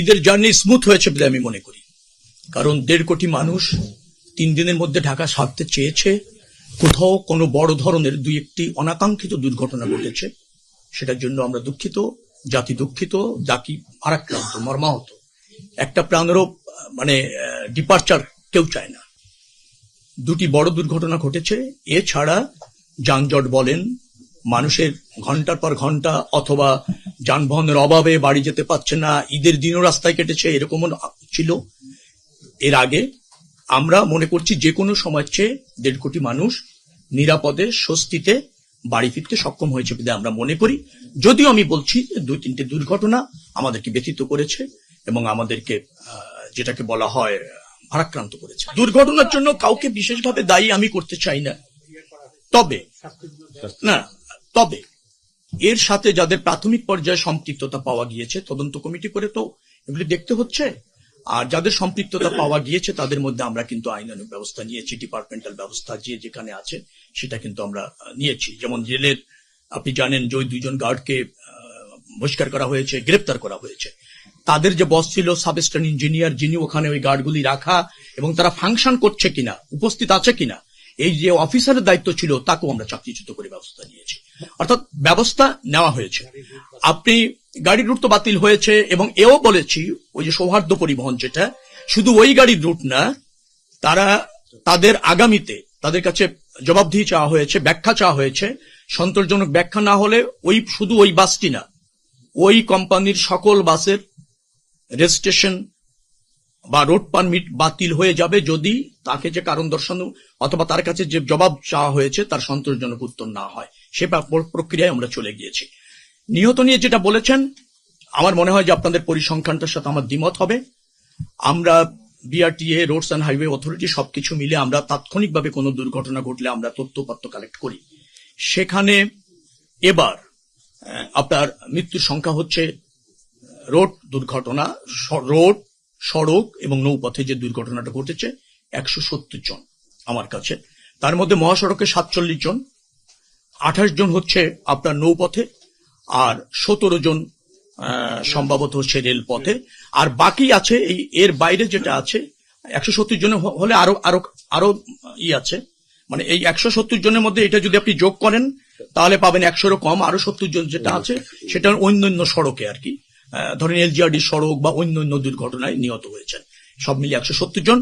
ঈদের journey smooth হয়েছে বলে আমি মনে করি, কারণ 1.5 কোটি মানুষ 3 দিনের মধ্যে ঢাকা ছাড়তে চেয়েছে। কোথাও কোনো বড় ধরনের 2-1টি অনাকাঙ্ক্ষিত দুর্ঘটনা ঘটেছে, সেটার জন্য আমরা দুঃখিত, জাতি দুঃখিত, জাতি ভারাক্রান্ত, মর্মাহত। একটা প্রাণেরও ডিপারচার কেউ চায় না। 2টি বড় দুর্ঘটনা ঘটেছে। এছাড়া যানজট বলেন, মানুষের ঘন্টার পর ঘন্টা অথবা যানবাহনের অভাবে বাড়ি যেতে পারছে না, ঈদের দিনও রাস্তায় কেটেছে, এরকমও ছিল। এর আগে আমরা মনে করছি যে কোনো সময়ের চেয়ে 1.5 কোটি মানুষ নিরাপদে স্বস্তিতে বাড়ি ফিরতে সক্ষম হয়েছে বলে আমরা মনে করি। যদিও আমি বলছি 2-3টে দুর্ঘটনা আমাদেরকে ব্যথিত করেছে এবং আমাদেরকে যেটাকে বলা হয় ভারাক্রান্ত করেছে। দুর্ঘটনার জন্য কাউকে বিশেষভাবে দায়ী আমি করতে চাই না, তবে এর সাথে যাদের প্রাথমিক পর্যায়ে সম্পৃক্ততা পাওয়া গিয়েছে তদন্ত কমিটি করে তো এগুলি দেখতে হচ্ছে। আর যাদের সম্পৃক্ততা পাওয়া গিয়েছে তাদের মধ্যে আমরা কিন্তু আইনানুগ ব্যবস্থা নিয়েছি, ডিপার্টমেন্টাল ব্যবস্থা যে যেখানে আছে সেটা কিন্তু আমরা নিয়েছি। যেমন জেলের আপনি জানেন যে ওই 2 জন গার্ডকে বহিষ্কার করা হয়েছে, গ্রেপ্তার করা হয়েছে। তাদের যে বস ছিল সাব অ্যাসিস্ট্যান্ট ইঞ্জিনিয়ার, যিনি ওখানে ওই গার্ডগুলি রাখা এবং তারা ফাংশন করছে কিনা, উপস্থিত আছে কিনা, এই যে অফিসারের দায়িত্ব ছিল তাকেও আমরা চাকরিচ্যুত করে ব্যবস্থা নিয়েছি। অর্থাৎ ব্যবস্থা নেওয়া হয়েছে। আপনি গাড়ির রুট তো বাতিল হয়েছে এবং এও বলেছি ওই যে সৌহার্দ্য পরিবহন, যেটা শুধু ওই গাড়ির রুট না, তারা তাদের আগামীতে তাদের কাছে জবাবদিহি চাওয়া হয়েছে, ব্যাখ্যা চাওয়া হয়েছে। সন্তোষজনক ব্যাখ্যা না হলে শুধু ওই বাসটি না, ওই কোম্পানির সকল বাসের রেজিস্ট্রেশন বা রোড পারমিট বাতিল হয়ে যাবে যদি তাকে যে কারণ দর্শানো অথবা তার কাছে যে জবাব চাওয়া হয়েছে তার সন্তোষজনক উত্তর না হয়। সে প্রক্রিয়ায় আমরা চলে গিয়েছি। নিহত নিয়ে যেটা বলেছেন, আমার মনে হয় যে আপনাদের পরিসংখ্যানটার সাথে আমার দ্বিমত হবে। আমরা BRTA, roads and highway authority সবকিছু মিলে আমরা তাৎক্ষণিকভাবে কোনো দুর্ঘটনা ঘটলে আমরা তথ্যপত্র কালেক্ট করি। সেখানে এবার আপনার মৃত্যুর সংখ্যা হচ্ছে রোড দুর্ঘটনা, রোড, সড়ক এবং নৌপথে যে দুর্ঘটনাটা ঘটেছে 170 জন আমার কাছে। তার মধ্যে মহাসড়কে 47 জন, 28 জন হচ্ছে আপনার নৌপথে, আর 17 জন সম্ভবত হচ্ছে রেলপথে। আর বাকি আছে এর বাইরে যেটা আছে 170 জন হলে আরো আছে, মানে এই 170 জনের মধ্যে এটা যদি আপনি যোগ করেন তাহলে পাবেন 100-এরও কম। আরো 70 জন যেটা আছে সেটা অন্যান্য সড়কে আর কি, ধরেন এলজিআরডি সড়ক বা অন্যান্য দুর্ঘটনায় নিহত হয়েছেন। সব মিলিয়ে 170 জন।